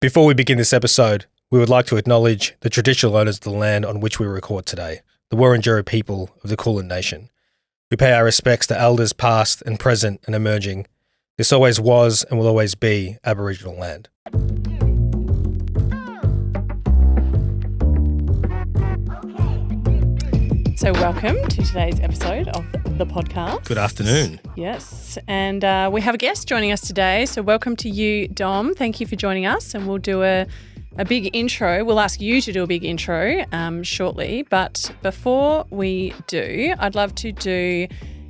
Before we begin this episode, we would like to acknowledge the traditional owners of the land on which we record today, the Wurundjeri people of the Kulin Nation. We pay our respects to elders past and present and emerging. This always was and will always be Aboriginal land. So welcome to today's episode of the podcast. Good afternoon. Yes, and we have a guest joining us today. So welcome to you, Dom. Thank you for joining us, and we'll do a big intro. We'll ask you to do a big intro shortly. But before we do, I'd love to do,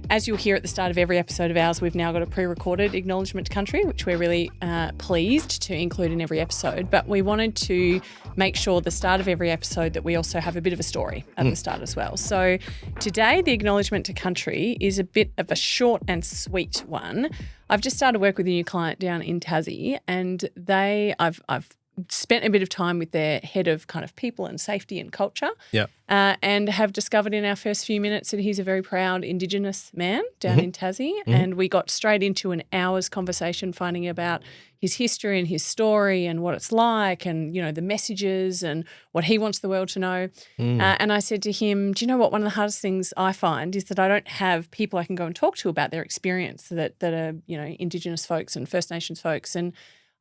as you'll hear at the start of every episode of ours, we've now got a pre-recorded acknowledgement to country, which we're really pleased to include in every episode. But we wanted to make sure at the start of every episode that we also have a bit of a story at the start as well. So today, the acknowledgement to country is a bit of a short and sweet one. I've just started work with a new client down in Tassie, and I've spent a bit of time with their head of kind of people and safety and culture, and have discovered in our first few minutes that he's a very proud Indigenous man down in Tassie. And we got straight into an hour's conversation finding about his history and his story and what it's like and, you know, the messages and what he wants the world to know. And I said to him, do you know what, one of the hardest things I find is that I don't have people I can go and talk to about their experience that are, you know, Indigenous folks and First Nations folks, and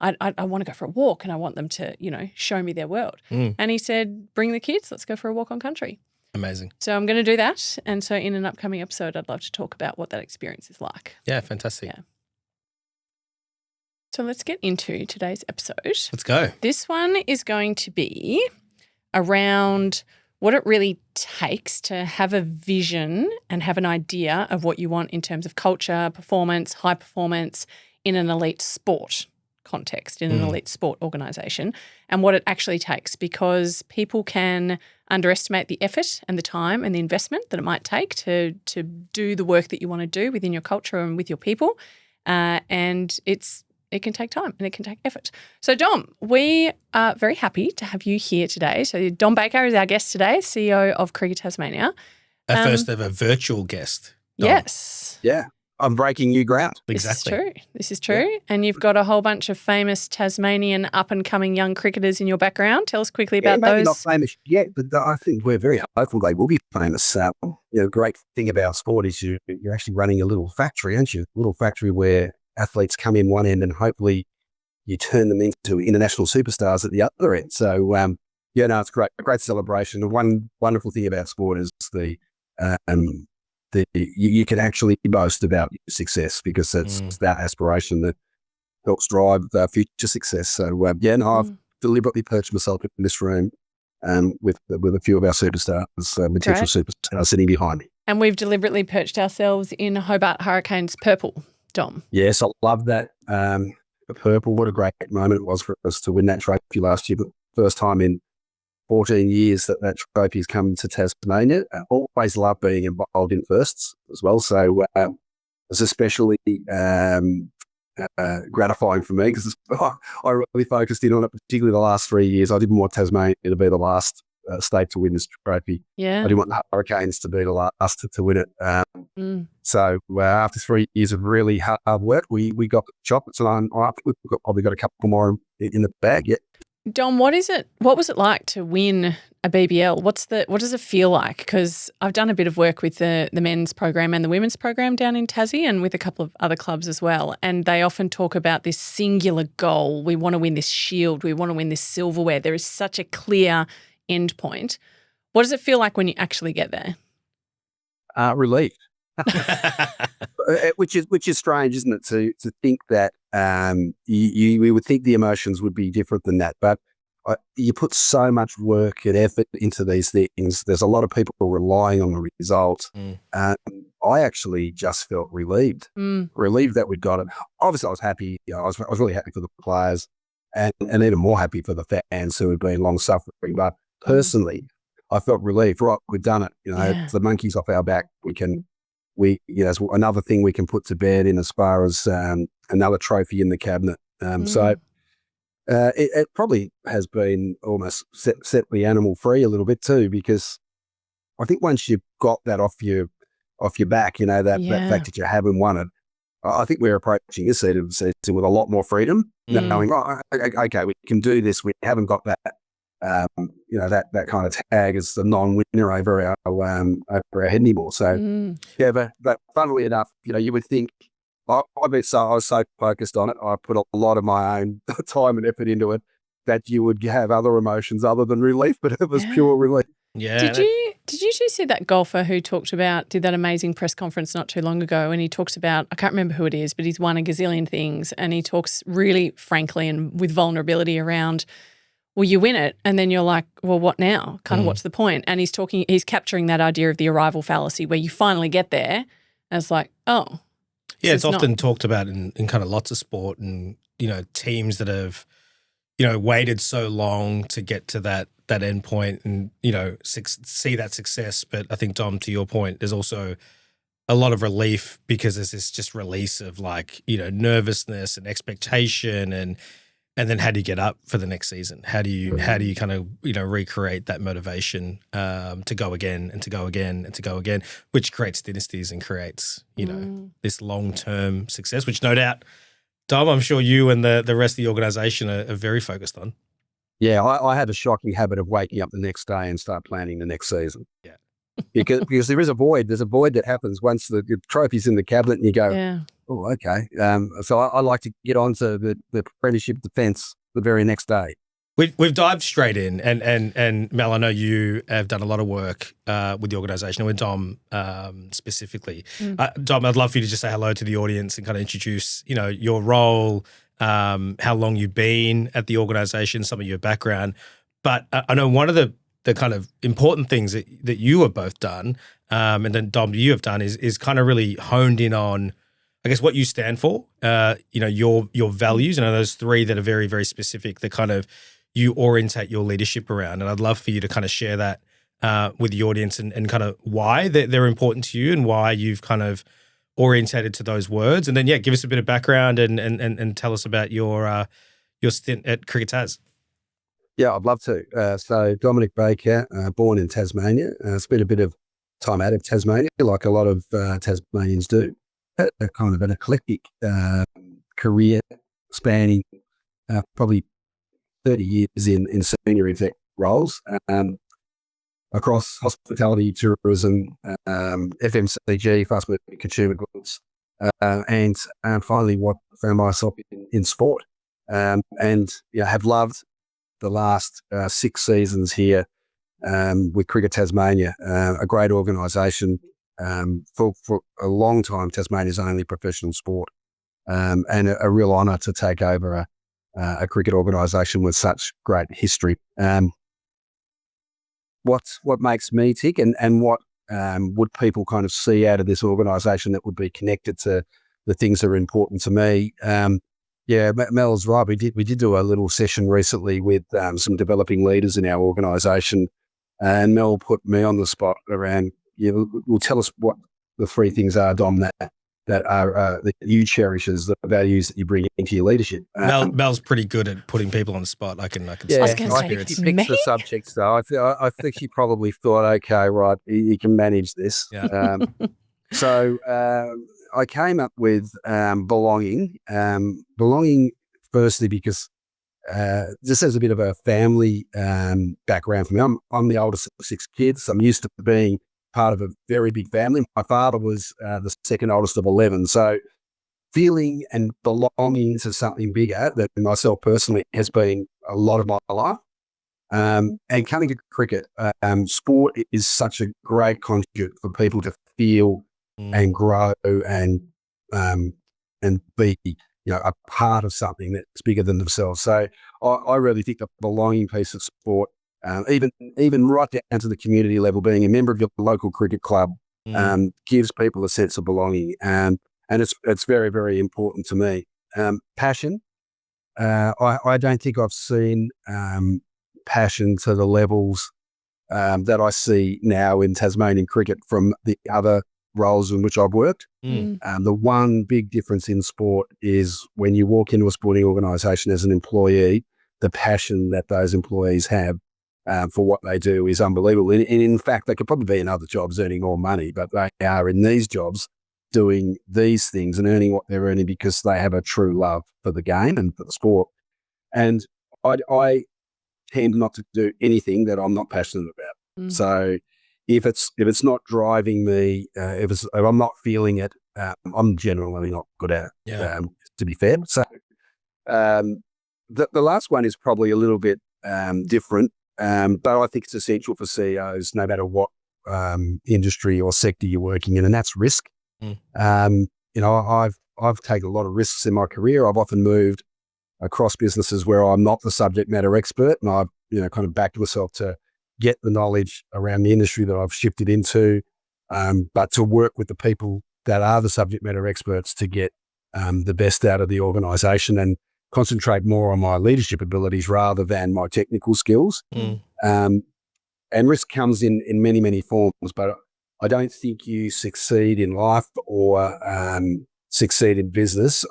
I want to go for a walk and I want them to, you know, show me their world. And he said, bring the kids, let's go for a walk on country. Amazing. So I'm going to do that. And so in an upcoming episode, I'd love to talk about what that experience is like. Yeah, fantastic. Yeah. So let's get into today's episode. Let's go. This one is going to be around what it really takes to have a vision and have an idea of what you want in terms of culture, performance, high performance in an elite sport context, in an elite sport organisation, and what it actually takes, because people can underestimate the effort and the time and the investment that it might take to do the work that you want to do within your culture and with your people, and it can take time and it can take effort. So Dom, we are very happy to have you here today. So Dom Baker is our guest today, CEO of Cricket Tasmania. Our first ever virtual guest. Dom. Yes. Yeah. I'm breaking new ground. Exactly. This is true. Yeah. And you've got a whole bunch of famous Tasmanian up-and-coming young cricketers in your background. Tell us quickly about maybe those. Not famous yet, but I think we're very hopeful they will be famous. The great thing about sport is you're actually running a little factory, aren't you? A little factory where athletes come in one end and hopefully you turn them into international superstars at the other end. So, it's great. A great celebration. The one wonderful thing about sport is you can actually boast about your success, because it's that aspiration that helps drive future success. So, I've deliberately perched myself in this room with a few of our superstars, potential superstars sitting behind me. And we've deliberately perched ourselves in Hobart Hurricanes purple, Dom. Yes, I love that. The purple, what a great moment it was for us to win that trophy last year. But first time in 14 years that trophy has come to Tasmania. Always love being involved in firsts as well. So it's especially gratifying for me, because I really focused in on it, particularly the last 3 years. I didn't want Tasmania to be the last state to win this trophy. Yeah. I didn't want the Hurricanes to be the last to win it. So after 3 years of really hard work, we got the chocolates, and we've probably got a couple more in the bag yet. Dom, what was it like to win a BBL? What does it feel like? Because I've done a bit of work with the men's program and the women's program down in Tassie, and with a couple of other clubs as well. And they often talk about this singular goal. We want to win this shield. We want to win this silverware. There is such a clear end point. What does it feel like when you actually get there? Relief. Which is strange, isn't it? To think that we would think the emotions would be different than that, but you put so much work and effort into these things. There's a lot of people relying on the result. I actually just felt relieved that we'd got it. Obviously, I was happy. I was really happy for the players, and even more happy for the fans who had been long suffering. But personally, I felt relieved. Right, we've done it. It's the monkeys off our back. It's another thing we can put to bed in as far as another trophy in the cabinet. So it probably has been almost set the animal free a little bit too, because I think once you've got that off your back, that fact that you haven't won it, I think we're approaching this season with a lot more freedom, knowing, okay, we can do this. We haven't got that, that kind of tag as the non-winner over our head anymore. So, but funnily enough, you would think, I was so focused on it. I put a lot of my own time and effort into it that you would have other emotions other than relief, but it was pure relief. Yeah. Did you two see that golfer who did that amazing press conference not too long ago, and he talks about, I can't remember who it is, but he's won a gazillion things, and he talks really frankly and with vulnerability around, well, you win it and then you're like, well, what now? Kind of what's the point? And he's capturing that idea of the arrival fallacy where you finally get there and it's like, oh. Yeah, it's often talked about in kind of lots of sport and, teams that have, waited so long to get to that end point and, see that success. But I think, Dom, to your point, there's also a lot of relief because there's this just release of nervousness and expectation and then how do you get up for the next season? How do you kind of, recreate that motivation to go again and to go again and to go again, which creates dynasties and creates, this long-term success, which no doubt, Dom, I'm sure you and the rest of the organisation are very focused on. Yeah, I had a shocking habit of waking up the next day and start planning the next season. Yeah. because there is a void. There's a void that happens once the trophy's in the cabinet and you go, oh, okay. So I like to get onto the apprenticeship defence the very next day. We've dived straight in, and Mel, I know you have done a lot of work with the organisation, and with Dom specifically. Dom, I'd love for you to just say hello to the audience and kind of introduce, your role, how long you've been at the organisation, some of your background. But I know one of the kind of important things that you have both done, and then Dom, you have done is kind of really honed in on, I guess, what you stand for, your values, and those three that are very, very specific that kind of you orientate your leadership around. And I'd love for you to kind of share that with the audience and kind of why they're important to you and why you've kind of orientated to those words. And then, give us a bit of background and tell us about your stint at Cricket Tas. Yeah, I'd love to. So Dominic Baker, born in Tasmania, spent a bit of time out of Tasmania, like a lot of Tasmanians do. Had a kind of an eclectic career spanning probably 30 years in senior exec roles across hospitality, tourism, FMCG, fast-moving consumer goods, and finally found myself in sport. And have loved the last 6 seasons here with Cricket Tasmania, a great organisation for a long time, Tasmania's only professional sport, and a real honour to take over a cricket organisation with such great history. What makes me tick and what would people kind of see out of this organisation that would be connected to the things that are important to me? Mel's right. We did do a little session recently with some developing leaders in our organisation, and Mel put me on the spot around, will tell us what the 3 things are, Dom, that are that you cherish as the values that you bring into your leadership. Mel's pretty good at putting people on the spot. I can I think he picks the subjects though. I think he probably thought, okay, right, he can manage this. Yeah. So I came up with belonging. Belonging firstly because just as a bit of a family background for me. I'm the oldest of 6 kids. I'm used to being part of a very big family. My father was the second oldest of 11. So feeling and belonging to something bigger than myself personally has been a lot of my life. And coming to cricket, sport is such a great conduit for people to feel and grow and be a part of something that's bigger than themselves. So I really think the belonging piece of sport, even right down to the community level, being a member of your local cricket club, gives people a sense of belonging, and it's very, very important to me. Passion, I don't think I've seen passion to the levels that I see now in Tasmanian cricket from the other roles in which I've worked. The one big difference in sport is when you walk into a sporting organisation as an employee, the passion that those employees have for what they do is unbelievable. And in fact, they could probably be in other jobs earning more money, but they are in these jobs doing these things and earning what they're earning because they have a true love for the game and for the sport. And I tend not to do anything that I'm not passionate about. So if it's not driving me, if I'm not feeling it, I'm generally not good at it, to be fair. So the last one is probably a little bit different, but I think it's essential for CEOs no matter what industry or sector you're working in, and that's risk. I've taken a lot of risks in my career. I've often moved across businesses where I'm not the subject matter expert, and I've kind of backed myself to get the knowledge around the industry that I've shifted into, but to work with the people that are the subject matter experts to get the best out of the organisation and concentrate more on my leadership abilities rather than my technical skills. And risk comes in many, many forms, but I don't think you succeed in life or succeed in business,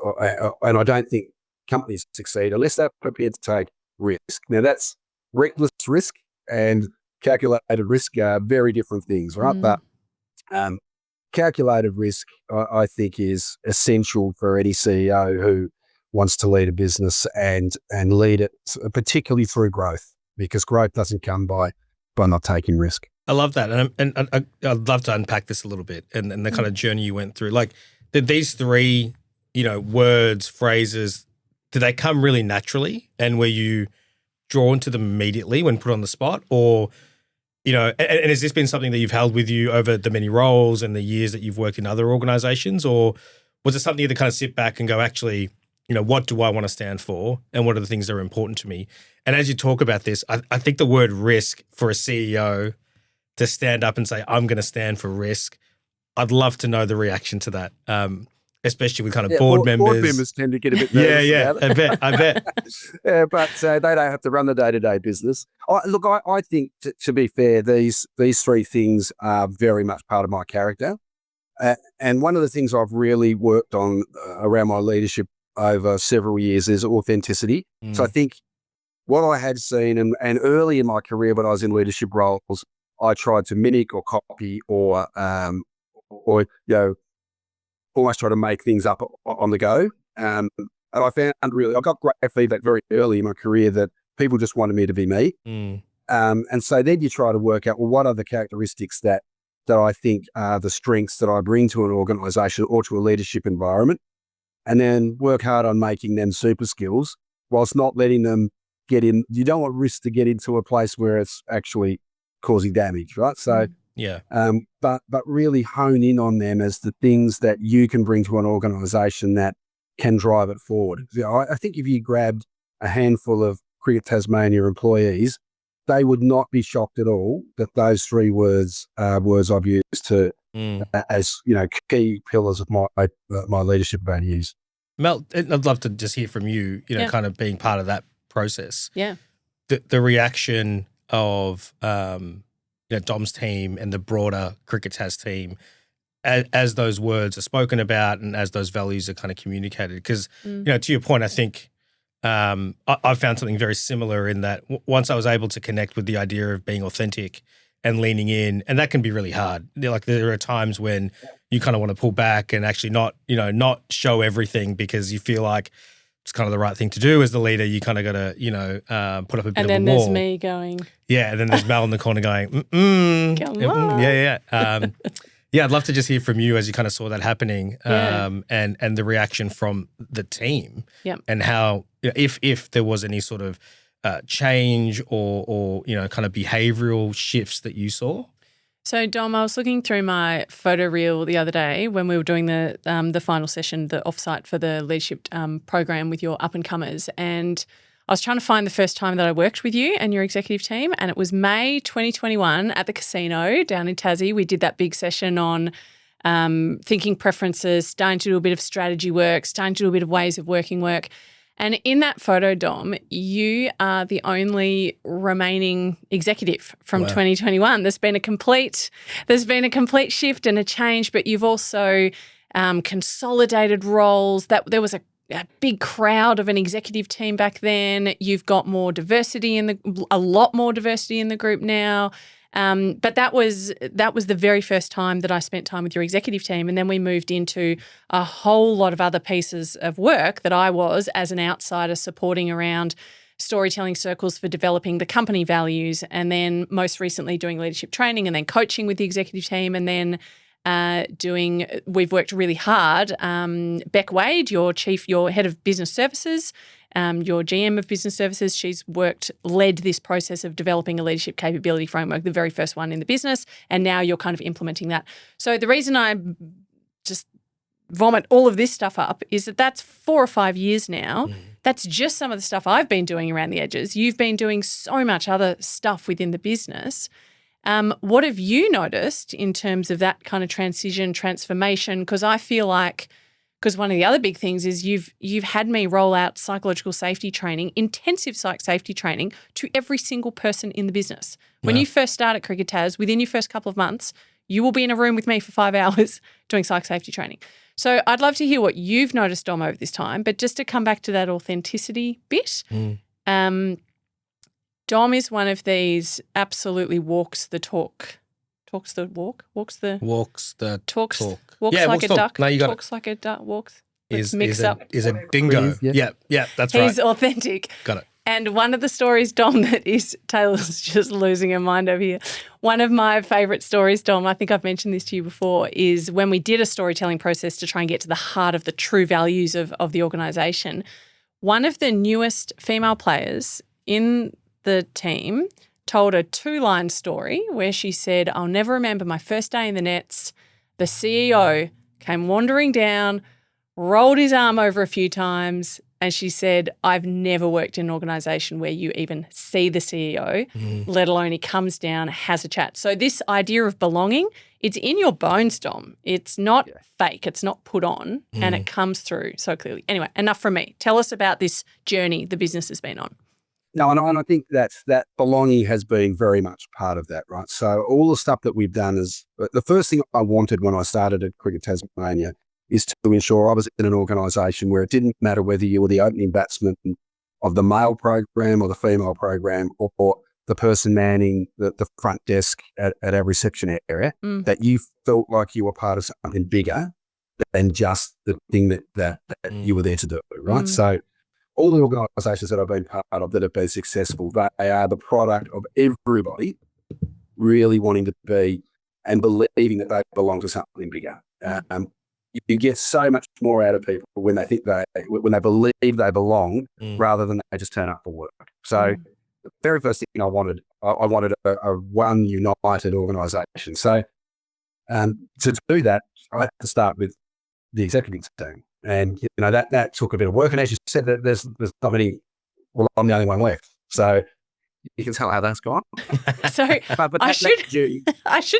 and I don't think companies succeed unless they're prepared to take risk. Now, that's reckless risk and calculated risk are very different things, right? But calculated risk, I think, is essential for any CEO who wants to lead a business and lead it, particularly through growth, because growth doesn't come by not taking risk. I love that. And I'd love to unpack this a little bit and the kind of journey you went through. Like, did these three, words, phrases, did they come really naturally? And were you drawn to them immediately when put on the spot? Or, and has this been something that you've held with you over the many roles and the years that you've worked in other organizations? Or was it something you had to kind of sit back and go, actually, what do I want to stand for? And what are the things that are important to me? And as you talk about this, I think the word risk for a CEO to stand up and say, I'm going to stand for risk, I'd love to know the reaction to that, especially with kind of board members. Board members tend to get a bit nervous about it. I bet. But they don't have to run the day-to-day business. I think, to be fair, these three things are very much part of my character. And one of the things I've really worked on around my leadership over several years is authenticity. So I think what I had seen, and early in my career when I was in leadership roles, I tried to mimic or copy or almost try to make things up on the go. And I found I got great feedback very early in my career that people just wanted me to be me. And so then you try to work out, well, what are the characteristics that I think are the strengths that I bring to an organisation or to a leadership environment, and then work hard on making them super skills whilst not letting them get in. You don't want risk to get into a place where it's actually causing damage, right? So, but really hone in on them as the things that you can bring to an organisation that can drive it forward. I think if you grabbed a handful of Cricket Tasmania employees, they would not be shocked at all that those three words are words I've used to as key pillars of my leadership values. Mel, I'd love to just hear from you. Kind of being part of that process. Yeah, the reaction of Dom's team and the broader Cricket Tas team as those words are spoken about and as those values are kind of communicated. Because to your point, I think I found something very similar in that once I was able to connect with the idea of being authentic and leaning in, and that can be really hard. There are times when you kind of want to pull back and actually not show everything because you feel like it's kind of the right thing to do as the leader. You kind of got to, put up a bit of a wall. And then there's me going. Yeah, and then there's Mel in the corner going, Come on. Yeah. I'd love to just hear from you as you kind of saw that happening, and the reaction from the team, and how if there was any sort of change or kind of behavioural shifts that you saw. So, Dom, I was looking through my photo reel the other day when we were doing the final session, the offsite for the leadership program with your up-and-comers, and I was trying to find the first time that I worked with you and your executive team, and it was May 2021 at the casino down in Tassie. We did that big session on thinking preferences, starting to do a bit of strategy work, starting to do a bit of ways of working work. And in that photo, Dom, you are the only remaining executive from 2021. There's been a complete shift and a change, but you've also consolidated roles. That there was a big crowd of an executive team back then. You've got more diversity a lot more diversity in the group now. But that was the very first time that I spent time with your executive team, and then we moved into a whole lot of other pieces of work that I was, as an outsider, supporting around storytelling circles for developing the company values, and then most recently doing leadership training and then coaching with the executive team, and then we've worked really hard. Beck Wade, your head of business services, your GM of business services, she's led this process of developing a leadership capability framework, the very first one in the business, and now you're kind of implementing that. So the reason I just vomit all of this stuff up is that that's 4 or 5 years now. That's just some of the stuff I've been doing around the edges. You've been doing so much other stuff within the business. What have you noticed in terms of that kind of transformation? Because I feel like, one of the other big things is you've had me roll out psychological safety training, intensive psych safety training to every single person in the business. When you first start at Cricket Tas, within your first couple of months, you will be in a room with me for 5 hours doing psych safety training. So I'd love to hear what you've noticed, Dom, over this time. But just to come back to that authenticity bit, Dom is one of these absolutely walks the talk. Talks the walk? Walks the talk. Walks Yeah, like walks a talk. duck. No, you got talks like a duck. Walks. Is up. Is a dingo. Yeah. Yeah, that's right. He's authentic. Got it. And one of the stories, Dom, Taylor's just losing her mind over here. One of my favourite stories, Dom, I think I've mentioned this to you before, is when we did a storytelling process to try and get to the heart of the true values of the organisation. One of the newest female players in the team told a 2-line story where she said, "I'll never remember my first day in the nets. The CEO came wandering down, rolled his arm over a few times, and she said, I've never worked in an organisation where you even see the CEO, let alone he comes down, has a chat." So this idea of belonging, it's in your bones, Dom. It's not fake. It's not put on, and it comes through so clearly. Anyway, enough from me. Tell us about this journey the business has been on. No, and I think that belonging has been very much part of that, right? So all the stuff that we've done is, the first thing I wanted when I started at Cricket Tasmania is to ensure I was in an organisation where it didn't matter whether you were the opening batsman of the male program or the female program, or the person manning the front desk at our reception area, that you felt like you were part of something bigger than just the thing that you were there to do, right? So all the organisations that I've been part of that have been successful, they are the product of everybody really wanting to be and believing that they belong to something bigger. You get so much more out of people when they think when they believe they belong, rather than they just turn up for work. So the very first thing I wanted a one united organisation. So to do that, I had to start with the executive team. And, that took a bit of work. And as you said, that there's not many, well, I'm the only one left. So you can tell how that's gone. So but I should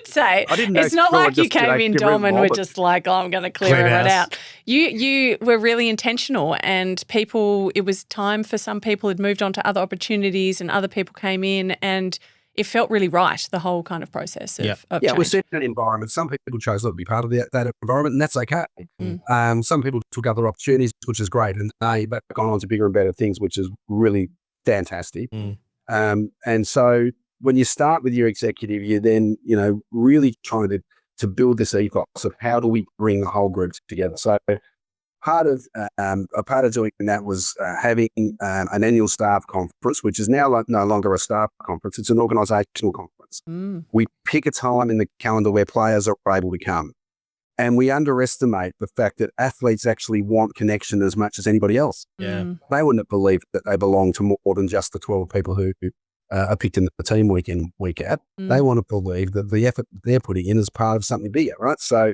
say, it's not like you came in, Dom, and were just like, I'm going to clear it out. You were really intentional, and it was time for some people had moved on to other opportunities, and other people came in, and it felt really right, the whole kind of process of change. We're set in an environment. Some people chose not to be part of that environment, and that's okay. Some people took other opportunities, which is great, and they've gone on to bigger and better things, which is really fantastic. And so when you start with your executive, you're then, really trying to build this ethos of how do we bring the whole group together. So part of doing that was having an annual staff conference, which is now no longer a staff conference. It's an organisational conference. We pick a time in the calendar where players are able to come. And we underestimate the fact that athletes actually want connection as much as anybody else. Yeah. They wouldn't have believed that they belong to more than just the 12 people who are picked in the team week in, week out. They want to believe that the effort they're putting in is part of something bigger, right? So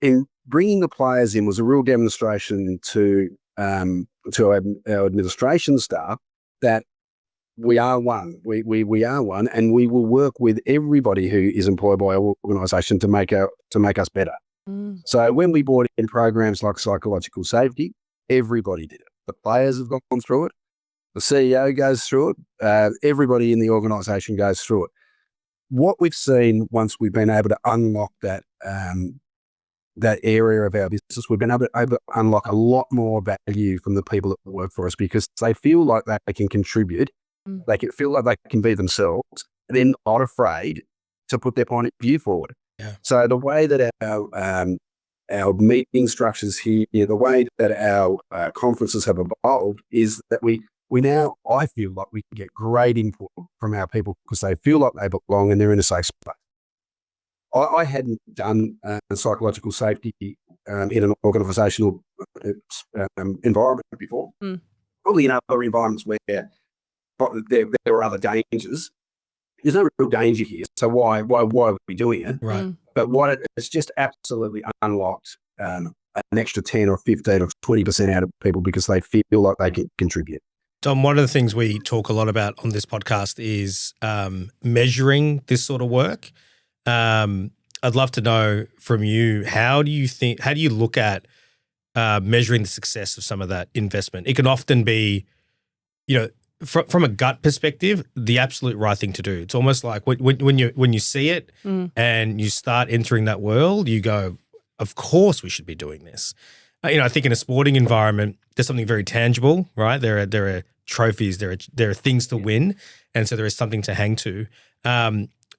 in bringing the players in was a real demonstration to our administration staff that we are one. We are one, and we will work with everybody who is employed by our organisation to make us better. So when we brought in programs like psychological safety, everybody did it. The players have gone through it. The CEO goes through it. Everybody in the organisation goes through it. What we've seen once we've been able to unlock that area of our business, we've been able to unlock a lot more value from the people that work for us, because they feel like they can contribute. They can feel like they can be themselves. They're not afraid to put their point of view forward. Yeah. So the way that our meeting structures here, the way that our conferences have evolved is that we now, I feel like we can get great input from our people because they feel like they belong and they're in a safe space. I hadn't done psychological safety in an organisational environment before. Probably in other environments where there were other dangers. There's no real danger here, so why are we doing it? Right. But it's just absolutely unlocked an extra 10 or 15 or 20% out of people because they feel like they can contribute. Tom, one of the things we talk a lot about on this podcast is measuring this sort of work. I'd love to know from you, how do you look at measuring the success of some of that investment? It can often be, from a gut perspective, the absolute right thing to do. It's almost like when you see it and you start entering that world, you go, of course we should be doing this. I think in a sporting environment, there's something very tangible, right? There are trophies, there are things to win, and so there is something to hang to.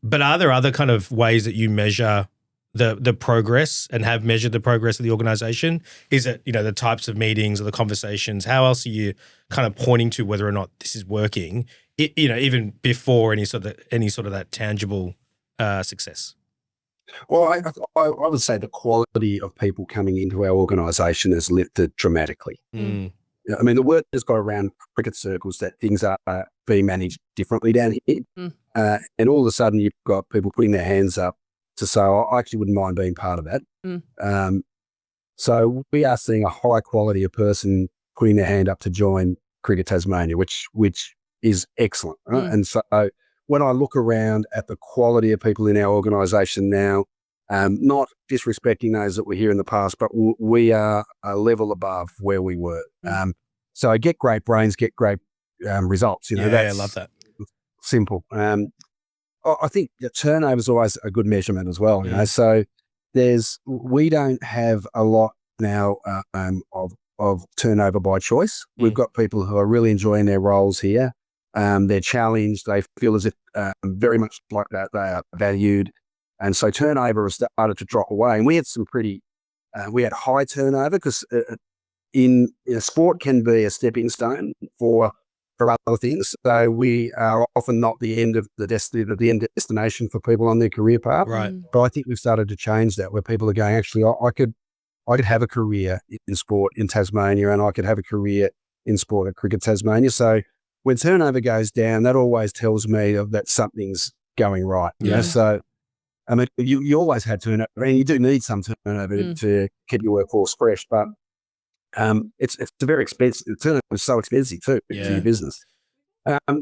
But are there other kind of ways that you measure the progress and have measured the progress of the organisation? Is it, the types of meetings or the conversations? How else are you kind of pointing to whether or not this is working, even before any sort of that tangible success? Well, I would say the quality of people coming into our organisation has lifted dramatically. I mean, the word has got around cricket circles that things are being managed differently down here. And all of a sudden you've got people putting their hands up to say, I actually wouldn't mind being part of that. So we are seeing a high quality of person putting their hand up to join Cricket Tasmania, which is excellent. Right? And so when I look around at the quality of people in our organisation now, not disrespecting those that were here in the past, but we are a level above where we were. So get great brains, get great results. I love that. Simple. I think the turnover is always a good measurement as well. So we don't have a lot now of turnover by choice. We've got people who are really enjoying their roles here. They're challenged. They feel as if very much like that they are valued. And so turnover has started to drop away. And we had we had high turnover because in sport can be a stepping stone for other things. So we are often not the end of the destination for people on their career path. Right. But I think we've started to change that, where people are going, actually, I could have a career in sport in Tasmania, and I could have a career in sport at Cricket Tasmania. So when turnover goes down, that always tells me that something's going right. So I mean, you always had turnover, and you do need some turnover to keep your workforce fresh, but it's very expensive. Turnover is so expensive too to your business.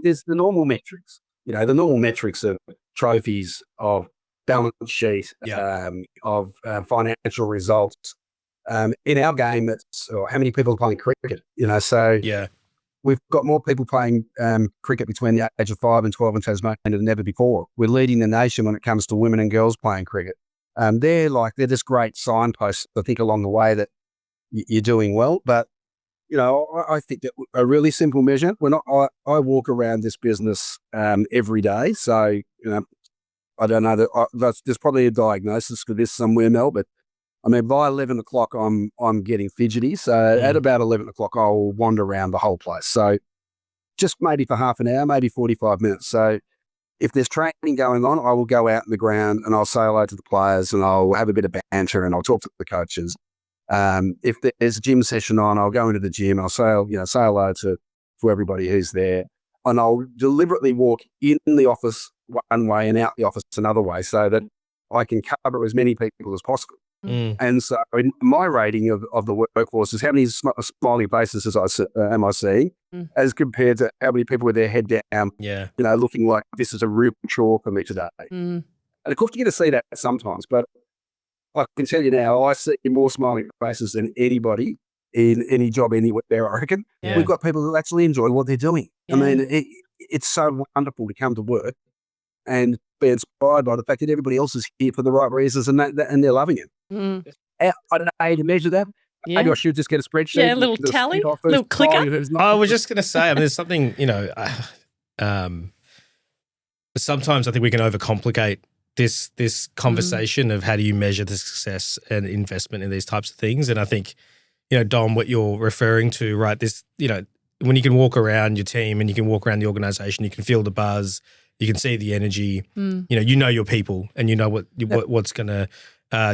There's the normal metrics, the normal metrics of trophies, of balance sheet, of financial results. In our game, it's how many people are playing cricket. We've got more people playing cricket between the age of 5 and 12 in Tasmania than ever before. We're leading the nation when it comes to women and girls playing cricket. They're just great signposts, I think, along the way that you're doing well. But, I think that a really simple measure, I walk around this business every day. So, I don't know, there's probably a diagnosis for this somewhere, Mel, but I mean, by 11 o'clock, I'm getting fidgety. So at about 11 o'clock, I'll wander around the whole place. So just maybe for half an hour, maybe 45 minutes. So if there's training going on, I will go out in the ground and I'll say hello to the players and I'll have a bit of banter and I'll talk to the coaches. If there's a gym session on, I'll go into the gym. I'll say hello to everybody who's there. And I'll deliberately walk in the office one way and out the office another way so that I can cover as many people as possible. And so my rating of the workforce is how many smiling faces am I seeing as compared to how many people with their head down, looking like this is a real chore for me today. And of course, you get to see that sometimes, but I can tell you now, I see more smiling faces than anybody in any job anywhere, I reckon. We've got people who actually enjoy what they're doing. I mean, it's so wonderful to come to work and be inspired by the fact that everybody else is here for the right reasons and they're loving it. I don't know how to measure that. Maybe I should just get a spreadsheet. Yeah, a little tally, a little clicker. I was just going to say, I mean, there's something, sometimes I think we can overcomplicate this conversation of how do you measure the success and investment in these types of things. And I think, Dom, what you're referring to, right, this, when you can walk around your team and you can walk around the organization, you can feel the buzz, you can see the energy, you know your people and you know what's going to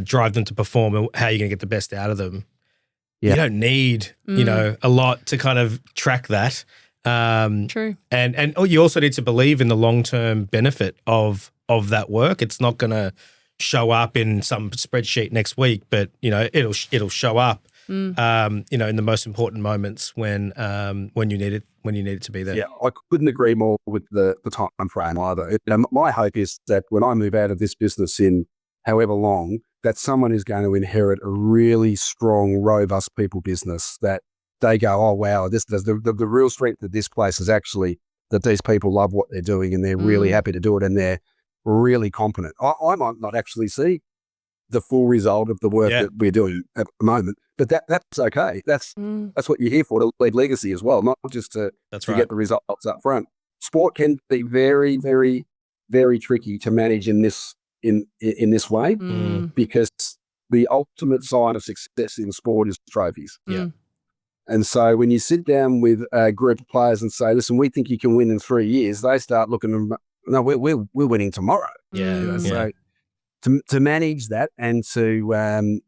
drive them to perform and how you're going to get the best out of them. Yeah. You don't need, a lot to kind of track that. True. And you also need to believe in the long-term benefit of that work. It's not going to show up in some spreadsheet next week, but it'll show up in the most important moments when you need it to be there. Yeah, I couldn't agree more with the time frame either. My hope is that when I move out of this business in however long, that someone is going to inherit a really strong, robust people business that they go, oh wow, the real strength of this place is actually that these people love what they're doing and they're really happy to do it and they're really competent. I might not actually see the full result of the work that we're doing at the moment, but that's okay. That's what you're here for, to leave legacy as well, not just to get the results up front. Sport can be very, very, very tricky to manage in this way because the ultimate sign of success in sport is trophies. Yeah. And so when you sit down with a group of players and say, listen, we think you can win in 3 years, they start looking, no, we're winning tomorrow. Yeah. So to manage that and to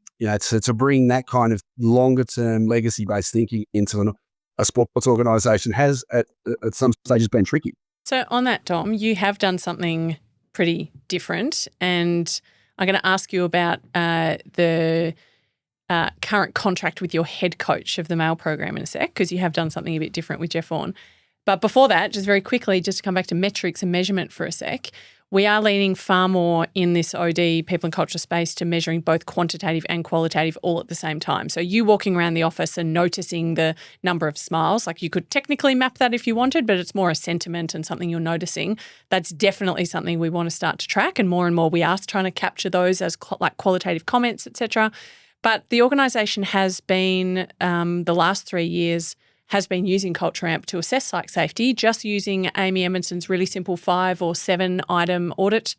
bring that kind of longer term legacy based thinking into a sports organisation has at some stages been tricky. So on that, Dom, you have done something pretty different, and I'm going to ask you about the current contract with your head coach of the male program in a sec, because you have done something a bit different with Jeff Vaughan. But before that, just very quickly, just to come back to metrics and measurement for a sec, we are leaning far more in this OD people and culture space to measuring both quantitative and qualitative all at the same time. So you walking around the office and noticing the number of smiles, like you could technically map that if you wanted, but it's more a sentiment and something you're noticing. That's definitely something we want to start to track, and more we are trying to capture those as qualitative comments, etc. But the organisation has been, the last 3 years, has been using Culture Amp to assess psych safety, just using Amy Edmondson's really simple 5 or 7 item audit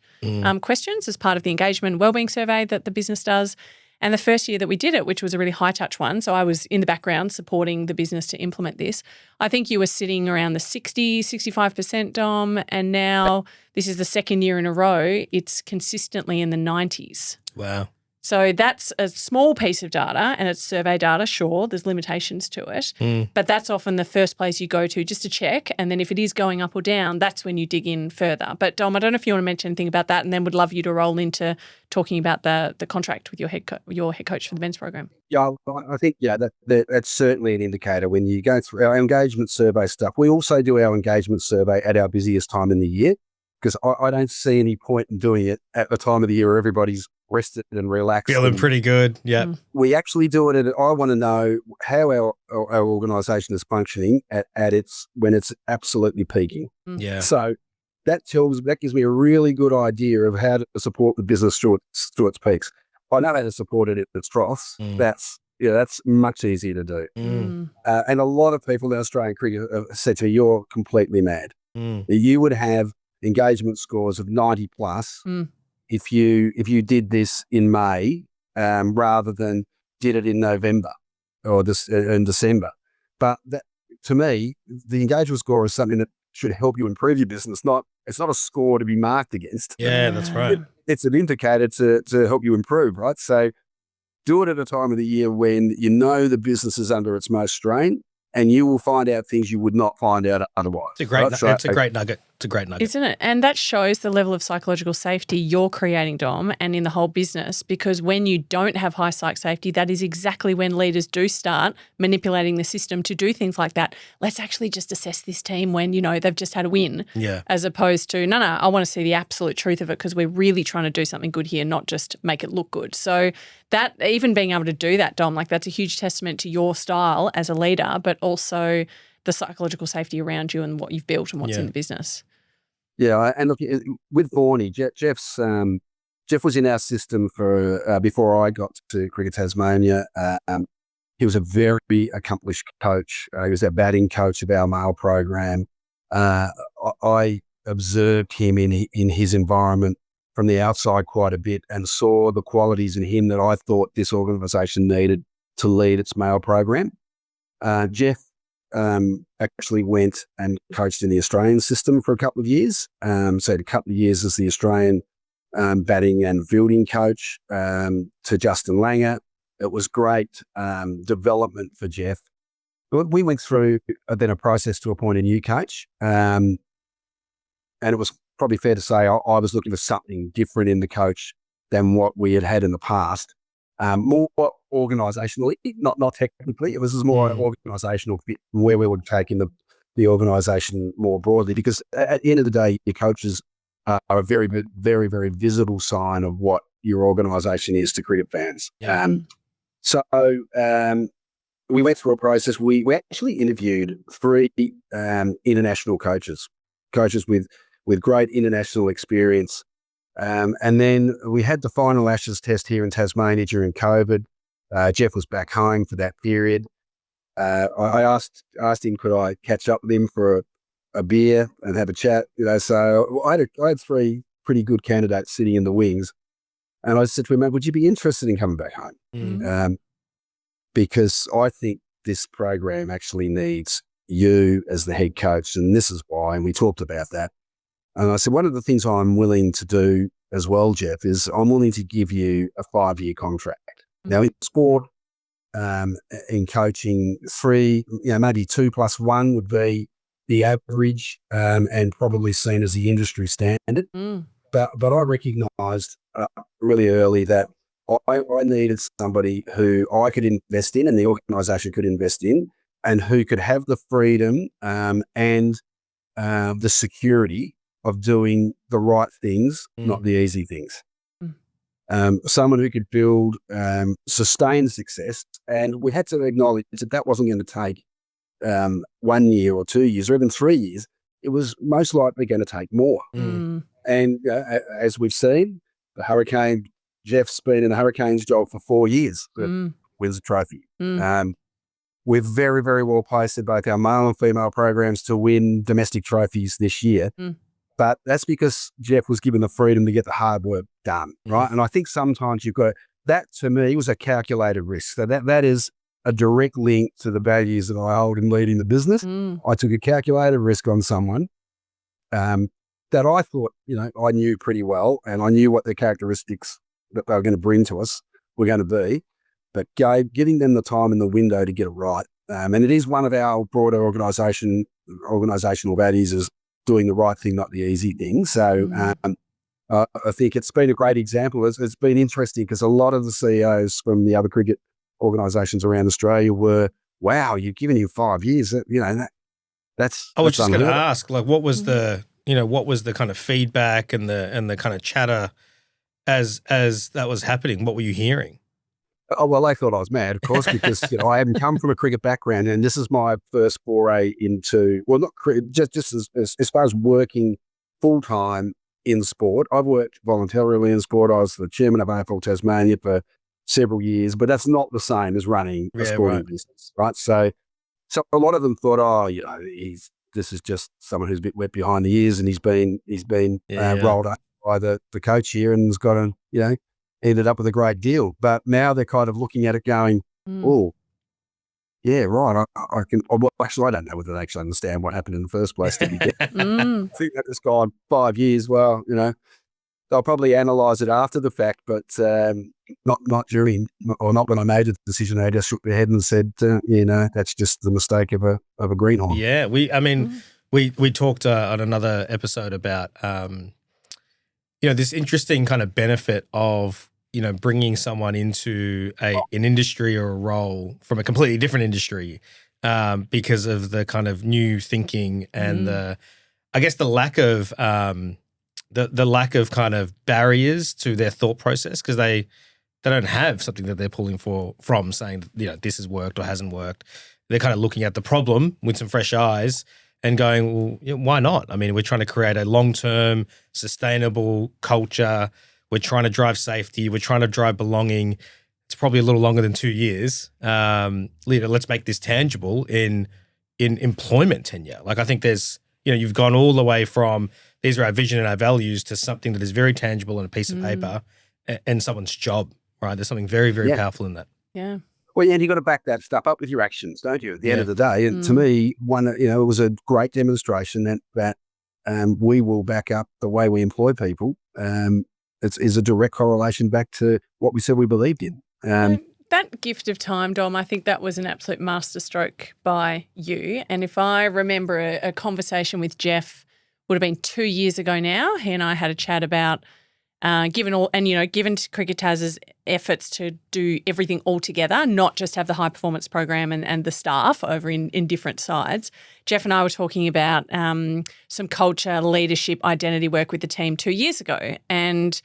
questions as part of the engagement wellbeing survey that the business does. And the first year that we did it, which was a really high touch one, so I was in the background supporting the business to implement this, I think you were sitting around the 65%, Dom, and now this is the second year in a row, it's consistently in the 90s. Wow. So that's a small piece of data, and it's survey data, sure, there's limitations to it, but that's often the first place you go to just to check, and then if it is going up or down, that's when you dig in further. But Dom, I don't know if you want to mention anything about that, and then would love you to roll into talking about the contract with your head coach for the men's program. Yeah, I think that's certainly an indicator when you go through our engagement survey stuff. We also do our engagement survey at our busiest time in the year, because I don't see any point in doing it at the time of the year where everybody's rested and relaxed. Feeling pretty good, yeah. We actually do it I want to know how our organisation is functioning when it's absolutely peaking. Yeah. So that gives me a really good idea of how to support the business through its peaks. I know how to support it at its troughs. That's much easier to do. And a lot of people in Australian cricket have said to me, you're completely mad. You would have engagement scores of 90 plus if you did this in May rather than did it in November or in December. But that, to me, the engagement score is something that should help you improve your business. It's not a score to be marked against. Yeah, that's right. It's an indicator to help you improve, right? So do it at a time of the year when you know the business is under its most strain, and you will find out things you would not find out otherwise. It's a great nugget. It's a great nugget. Isn't it? And that shows the level of psychological safety you're creating, Dom, and in the whole business, because when you don't have high psych safety, that is exactly when leaders do start manipulating the system to do things like that. Let's actually just assess this team when, they've just had a win. Yeah. As opposed to, no, I want to see the absolute truth of it because we're really trying to do something good here, not just make it look good. So that, even being able to do that, Dom, that's a huge testament to your style as a leader, but also the psychological safety around you and what you've built and what's in the business. Yeah, and look, with Vaughanie, Jeff was in our system for before I got to Cricket Tasmania. He was a very accomplished coach. He was our batting coach of our male program. I observed him in his environment from the outside quite a bit and saw the qualities in him that I thought this organisation needed to lead its male program. Jeff actually went and coached in the Australian system for a couple of years. So he had a couple of years as the Australian batting and fielding coach to Justin Langer. It was great development for Jeff. We went through then a process to appoint a new coach. And it was probably fair to say I was looking for something different in the coach than what we had had in the past. More organisationally, not technically. It was more organisational fit, where we were taking the organisation more broadly. Because at the end of the day, your coaches are a very, very, very visible sign of what your organisation is to cricket fans. Yeah. So we went through a process. We actually interviewed 3 international coaches with great international experience. And then we had the final Ashes test here in Tasmania during COVID. Jeff was back home for that period. I asked him, could I catch up with him for a beer and have a chat? So I had 3 pretty good candidates sitting in the wings. And I said to him, "Mate, would you be interested in coming back home?" Because I think this program actually needs you as the head coach, and this is why. And we talked about that. And I said, one of the things I'm willing to do as well, Jeff, is I'm willing to give you a 5-year contract. Now, in sport, in coaching, 3, maybe 2 plus 1 would be the average and probably seen as the industry standard. But I recognised really early that I needed somebody who I could invest in and the organisation could invest in, and who could have the freedom and the security of doing the right things, not the easy things. Someone who could build sustained success. And we had to acknowledge that wasn't going to take 1 year or 2 years or even 3 years. It was most likely going to take more. And as we've seen, the Hurricane, Jeff's been in the Hurricanes job for 4 years, wins a trophy. We're very, very well placed in both our male and female programs to win domestic trophies this year. But that's because Jeff was given the freedom to get the hard work done, right? And I think sometimes you've got, that to me was a calculated risk. So that is a direct link to the values that I hold in leading the business. I took a calculated risk on someone that I thought, I knew pretty well, and I knew what the characteristics that they were going to bring to us were going to be, but giving them the time and the window to get it right. And it is one of our broader organisational values, is doing the right thing, not the easy thing. So I think it's been a great example. It's been interesting because a lot of the CEOs from the other cricket organisations around Australia were, wow, you've given him 5 years. That's I was just going to unheard of. ask, what was the kind of feedback and the kind of chatter as that was happening? What were you hearing? Oh, well, they thought I was mad, of course, because I haven't come from a cricket background, and this is my first foray into, well, not cricket, just as far as working full-time in sport. I've worked voluntarily in sport. I was the chairman of AFL Tasmania for several years, but that's not the same as running a sporting business, right? So a lot of them thought, this is just someone who's a bit wet behind the ears, and he's been rolled up by the coach here and has got ended up with a great deal. But now they're kind of looking at it going, oh, yeah, right. I can. Well, actually, I don't know whether they actually understand what happened in the first place. To be fair. I think that has gone 5 years. Well, they'll probably analyse it after the fact, but not during, or not when I made the decision. They just shook their head and said, that's just the mistake of a greenhorn. Yeah, we talked on another episode about this interesting kind of benefit of bringing someone into an industry or a role from a completely different industry because of the kind of new thinking and the lack of the lack of kind of barriers to their thought process, because they don't have something that they're pulling from saying this has worked or hasn't worked. They're kind of looking at the problem with some fresh eyes and going, well, why not? I mean, we're trying to create a long-term, sustainable culture. We're trying to drive safety. We're trying to drive belonging. It's probably a little longer than 2 years. Let's make this tangible in employment tenure. Like, I think there's, you've gone all the way from these are our vision and our values to something that is very tangible on a piece of paper and someone's job, right? There's something very, very powerful in that. Yeah. Well, and you got to back that stuff up with your actions, don't you? At the end of the day, and to me, it was a great demonstration that we will back up the way we employ people. It's a direct correlation back to what we said we believed in. That gift of time, Dom, I think that was an absolute masterstroke by you. And if I remember a conversation with Jeff, would have been 2 years ago now, he and I had a chat about given Cricket Tas's efforts to do everything all together, not just have the high performance program and the staff over in different sides. Jeff and I were talking about some culture, leadership, identity work with the team 2 years ago, and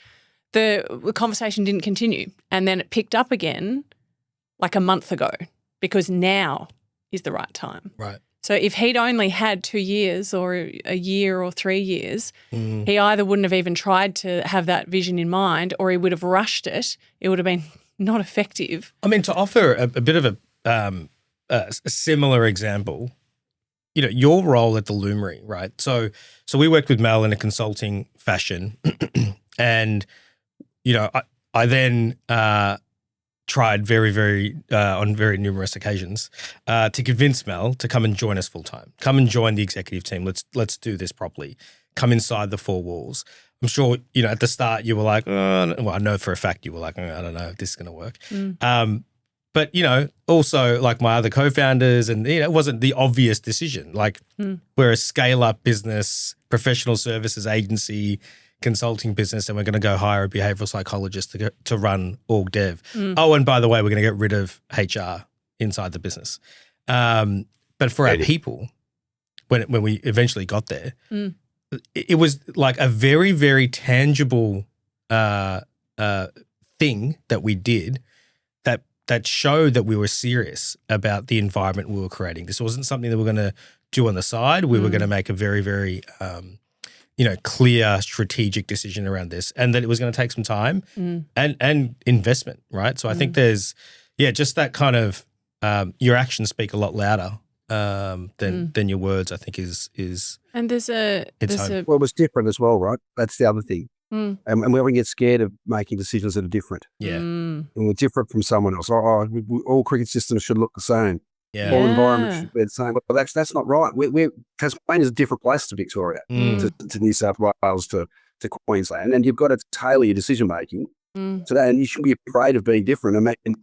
the conversation didn't continue. And then it picked up again like a month ago because now is the right time. Right. So if he'd only had 2 years or a year or 3 years, he either wouldn't have even tried to have that vision in mind or he would have rushed it. It would have been not effective. I mean, to offer a bit of a similar example, your role at the Loomery, right? So we worked with Mel in a consulting fashion and, I then tried very, very on very numerous occasions to convince Mel to come and join us full time. Come and join the executive team. Let's do this properly. Come inside the four walls. I'm sure at the start you were like, well, I know for a fact you were like, I don't know if this is going to work. But also like my other co-founders, and it wasn't the obvious decision. Like we're a scale-up business, professional services agency, consulting business, and we're going to go hire a behavioral psychologist to run org dev. Oh, and by the way, we're going to get rid of HR inside the business. But for our people, when we eventually got there, it was like a very, very tangible thing that we did that showed that we were serious about the environment we were creating. This wasn't something that we were going to do on the side. We were going to make a very, very clear strategic decision around this, and that it was going to take some time and investment, right? So I think there's, just that kind of your actions speak a lot louder than your words, I think is. And well, it was different as well, right? That's the other thing. And we often get scared of making decisions that are different. Yeah. And we're different from someone else. All cricket systems should look the same. Yeah. All environments should be the same. Well, that's not right. Tasmania is a different place to Victoria, to New South Wales, to Queensland. And you've got to tailor your decision-making to that. And you shouldn't be afraid of being different. And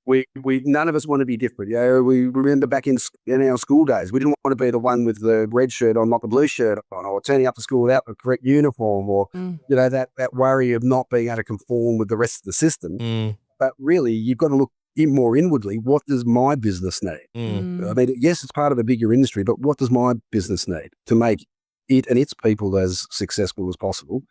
we none of us want to be different. We remember back in our school days, we didn't want to be the one with the red shirt on, not the blue shirt on, or turning up to school without the correct uniform, or that worry of not being able to conform with the rest of the system. But really, you've got to look more inwardly. What does my business need? I mean, yes, it's part of a bigger industry, but what does my business need to make it and its people as successful as possible?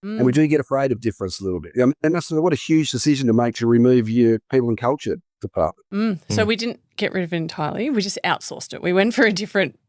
And we do get afraid of difference a little bit. And that's what a huge decision to make, to remove your people and culture department. So we didn't get rid of it entirely. We just outsourced it. We went for a different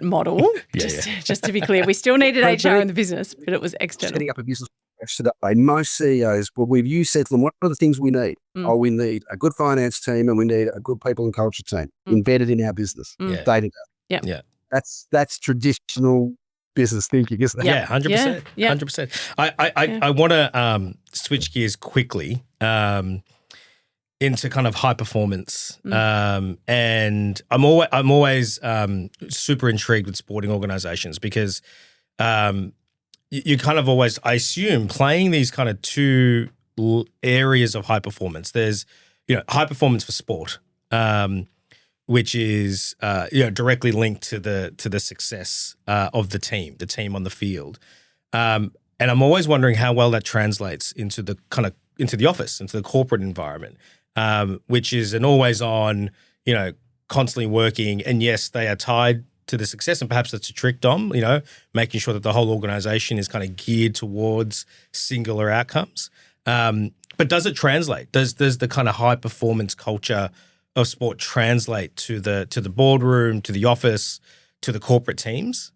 model. Just to be clear, we still needed HR in the business, but it was external. Setting up a business today, most CEOs, you said to them, what are the things we need? We need a good finance team and we need a good people and culture team embedded in our business. Day-to-day. Yeah. That's traditional business thinking, isn't it? Yeah, 100%. 100%. I want to switch gears quickly into kind of high performance, and I'm always super intrigued with sporting organisations because you kind of always, I assume, playing these kind of two areas of high performance. There's high performance for sport, which is directly linked to the success of the team on the field. And I'm always wondering how well that translates into the office, into the corporate environment, which is an always on, constantly working. And yes, they are tied to the success, and perhaps that's a trick, Dom, making sure that the whole organization is kind of geared towards singular outcomes. But does it translate? Does the kind of high performance culture of sport translate to the boardroom, to the office, to the corporate teams?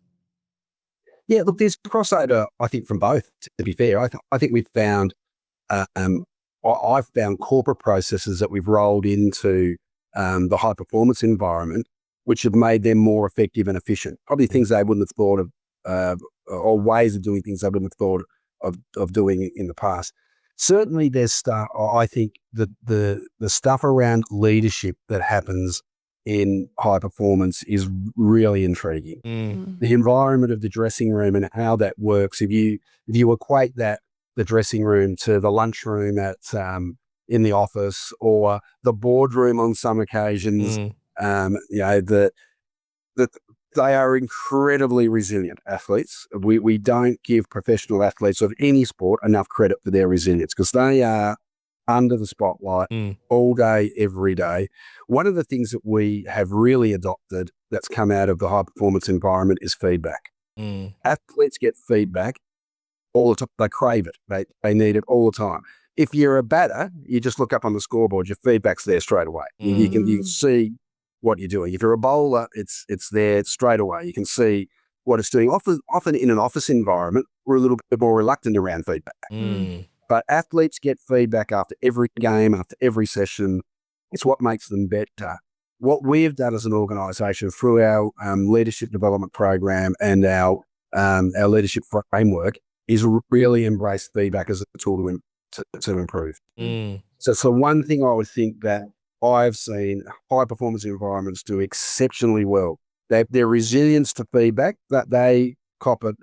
Yeah, look, there's crossover, I think, from both, to be fair. I think we've found, I've found corporate processes that we've rolled into the high performance environment, which have made them more effective and efficient. Probably things they wouldn't have thought of or ways of doing things they wouldn't have thought of doing in the past. Certainly there's stuff, I think the stuff around leadership that happens in high performance is really intriguing. The environment of the dressing room and how that works. If you equate that, the dressing room, to the lunchroom at in the office, or the boardroom on some occasions, they are incredibly resilient athletes. We don't give professional athletes of any sport enough credit for their resilience, because they are under the spotlight all day, every day. One of the things that we have really adopted that's come out of the high performance environment is feedback. Athletes get feedback all the time. They crave it. They need it all the time. If you're a batter, you just look up on the scoreboard, your feedback's there straight away. You can see what you're doing. If you're a bowler, it's there straight away. You can see what it's doing. Often in an office environment, we're a little bit more reluctant around feedback. But athletes get feedback after every game, after every session. It's what makes them better. What we've done as an organisation through our leadership development program and our leadership framework is really embrace feedback as a tool to improve. So one thing I would think that I've seen high performance environments do exceptionally well. Their resilience to feedback, that they cop it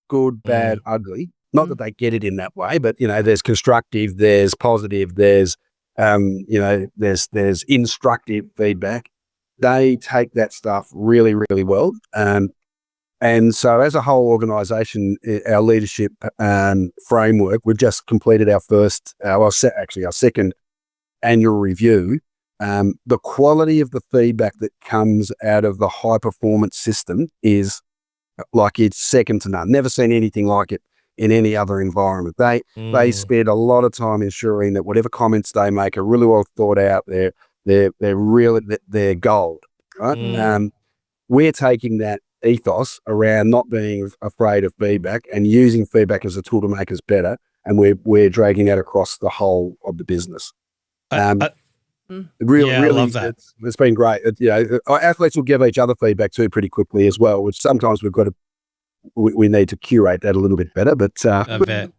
good, bad, ugly. Not that they get it in that way, but there's constructive, there's positive, there's there's instructive feedback. They take that stuff really, really well. And so as a whole organisation, our leadership framework, we've just completed our second annual review. The quality of the feedback that comes out of the high performance system is it's second to none. Never seen anything like it in any other environment. They spend a lot of time ensuring that whatever comments they make are really well thought out. They're gold, right? We're taking that ethos around not being afraid of feedback and using feedback as a tool to make us better, and we're dragging that across the whole of the business. Really, I love that. It's been great. Our athletes will give each other feedback too pretty quickly as well, which sometimes we need to curate that a little bit better. But I bet.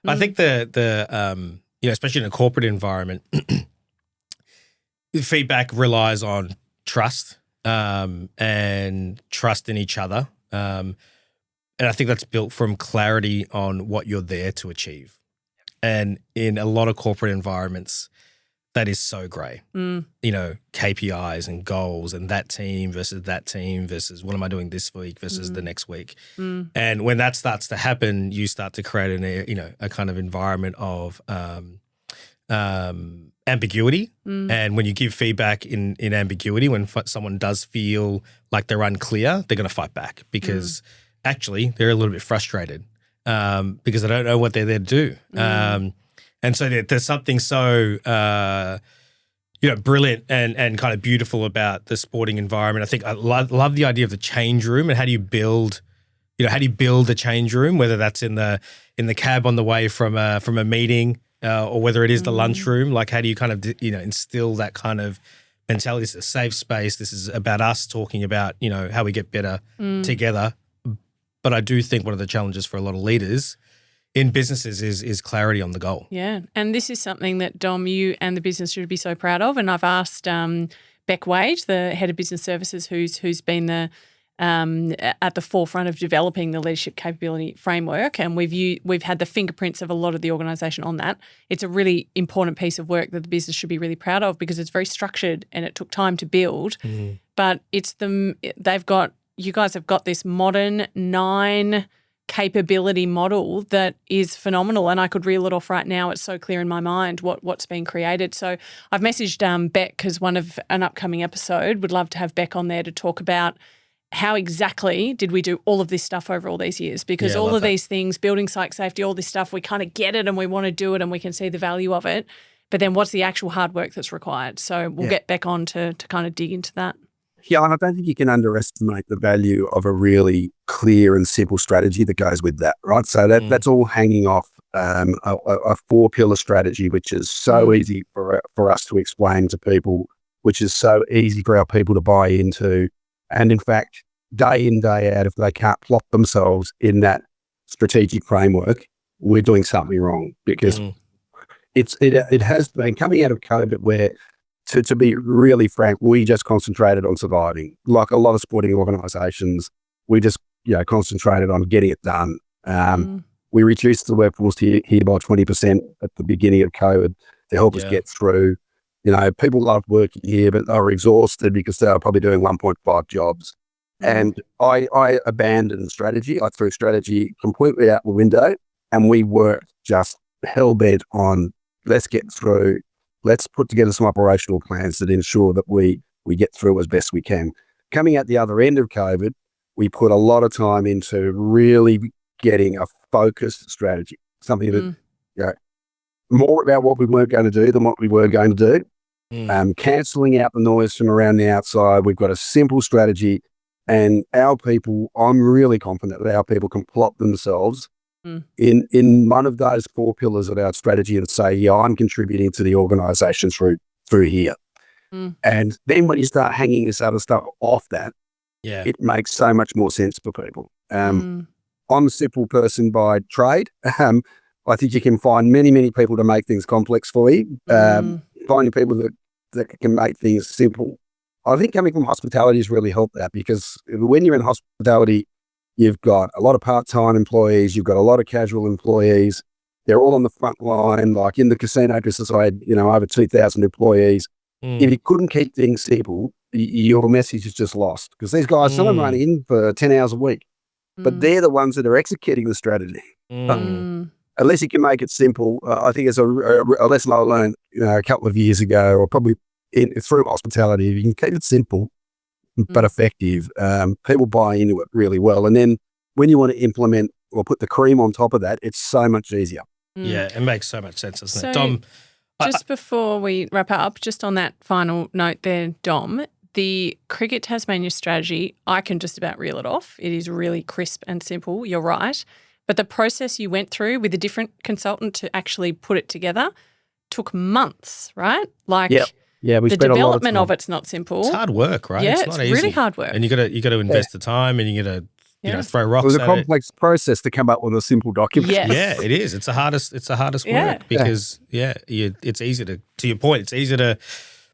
I think the especially in a corporate environment, feedback relies on trust and trust in each other, and I think that's built from clarity on what you're there to achieve. And in a lot of corporate environments, that is so grey. KPIs and goals and that team versus what am I doing this week versus the next week. And when that starts to happen, you start to create a kind of environment of ambiguity. And when you give feedback in ambiguity, when someone does feel like they're unclear, they're going to fight back because actually they're a little bit frustrated because they don't know what they're there to do. And so there's something so, brilliant and kind of beautiful about the sporting environment. I think I love the idea of the change room and how do you build a change room, whether that's in the cab on the way from a meeting or whether it is the lunchroom. Like, how do you kind of instill that kind of mentality? This is a safe space. This is about us talking about how we get better together. But I do think one of the challenges for a lot of leaders in businesses is clarity on the goal. Yeah. And this is something that, Dom, you and the business should be so proud of. And I've asked Beck Wage, the head of business services, who's been at the forefront of developing the leadership capability framework, and we've had the fingerprints of a lot of the organisation on that. It's a really important piece of work that the business should be really proud of because it's very structured and it took time to build. But you guys have got this modern 9 capability model that is phenomenal, and I could reel it off right now. It's so clear in my mind what's been created. So I've messaged Beck because an upcoming episode would love to have Beck on there to talk about how exactly did we do all of this stuff over all these years, because all of these things, building psych safety, all this stuff, we kind of get it and we want to do it and we can see the value of it, but then what's the actual hard work that's required? So we'll get Beck on to kind of dig into that. Yeah, I don't think you can underestimate the value of a really clear and simple strategy that goes with that, right? So that's all hanging off a 4-pillar strategy, which is so easy for us to explain to people, which is so easy for our people to buy into. And in fact, day in, day out, if they can't plot themselves in that strategic framework, we're doing something wrong, because it has been coming out of COVID where, to be really frank, we just concentrated on surviving. Like a lot of sporting organisations, we just concentrated on getting it done. We reduced the workforce here by 20% at the beginning of COVID to help us get through. People loved working here, but they were exhausted because they were probably doing 1.5 jobs. And I abandoned strategy. I threw strategy completely out the window, and we worked just hell-bent on, let's get through, let's put together some operational plans that ensure that we get through as best we can. Coming out the other end of COVID, we put a lot of time into really getting a focused strategy, something that, more about what we weren't going to do than what we were going to do. Cancelling out the noise from around the outside. We've got a simple strategy, and our people, I'm really confident that our people can plot themselves in one of those 4 pillars of our strategy and say, yeah, I'm contributing to the organisation through here. And then when you start hanging this other stuff off that, it makes so much more sense for people. I'm a simple person by trade. I think you can find many, many people to make things complex for you. Finding people that can make things simple. I think coming from hospitality has really helped that, because when you're in hospitality, you've got a lot of part-time employees, you've got a lot of casual employees. They're all on the front line. Like in the casino business, I had, over 2,000 employees. If you couldn't keep things simple, your message is just lost, because these guys, some of them run in for 10 hours a week, but they're the ones that are executing the strategy. Unless you can make it simple, I think it's a lesson I learned a couple of years ago, or probably through hospitality. If you can keep it simple but effective, people buy into it really well. And then when you want to implement or put the cream on top of that, it's so much easier. Yeah, it makes so much sense, doesn't it? So, Dom, just before we wrap up, just on that final note there, Dom, the Cricket Tasmania strategy, I can just about reel it off. It is really crisp and simple. You're right. But the process you went through with a different consultant to actually put it together took months, right? Like, we the spent development a lot of it's not simple. it's hard work, right? Yeah, it's not easy. Really hard work. And you got to invest the time, and you got to throw rocks. It was a at complex process to come up with a simple document. Yes. Yeah, it is. It's the hardest work, because it's easy to your point, it's easier to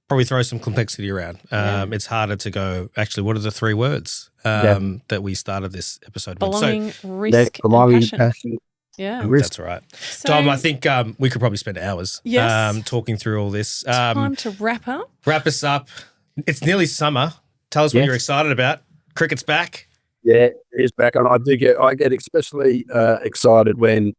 probably throw some complexity around. It's harder to go, actually, what are the 3 words that we started this episode with? Belonging, risk, and passion. Yeah, that's right. So, Dom, I think we could probably spend hours talking through all this. Time to wrap up. Wrap us up. It's nearly summer. Tell us what you're excited about. Cricket's back. Yeah, it's back, and I get especially excited when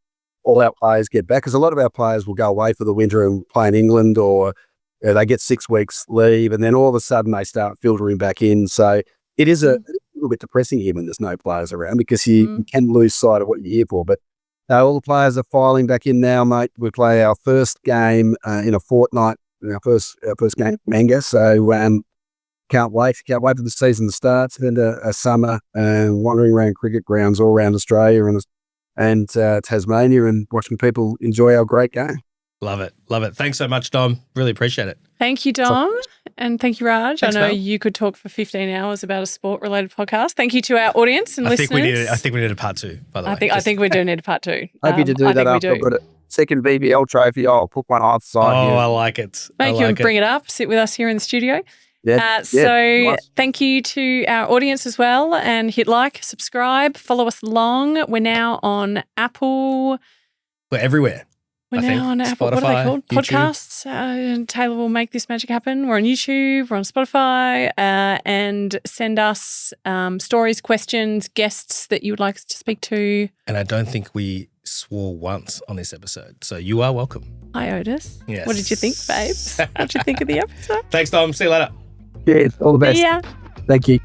all our players get back, because a lot of our players will go away for the winter and play in England, or they get 6 weeks leave, and then all of a sudden they start filtering back in. So it is a little bit depressing here when there's no players around, because you can lose sight of what you're here for. But all the players are filing back in now, mate. We play our first game in a fortnight, our first game, Manga. So can't wait for the season to start. Spend a summer wandering around cricket grounds all around Australia and Tasmania, and watching people enjoy our great game. Love it. Love it. Thanks so much, Dom. Really appreciate it. Thank you, Dom. And thank you, Raj. Thanks, I know Mel. you could talk for 15 hours about a sport-related podcast. Thank you to our audience and listeners. I think we need a part 2, by the way. I think we do need a part 2. Happy to do that after I've got a second BBL trophy. I'll put one on the side here. I like it. Make you bring it up, sit with us here in the studio. Nice. Thank you to our audience as well, and hit like, subscribe, follow us along. We're now on Apple. We're everywhere. We're now on Apple. Spotify, what are they called? YouTube. Podcasts. Taylor will make this magic happen. We're on YouTube. We're on Spotify. And send us stories, questions, guests that you would like us to speak to. And I don't think we swore once on this episode, so you are welcome. Hi, Otis. Yes. What did you think, babes? What did you think of the episode? Thanks, Dom. See you later. Cheers. All the best. See ya. Thank you.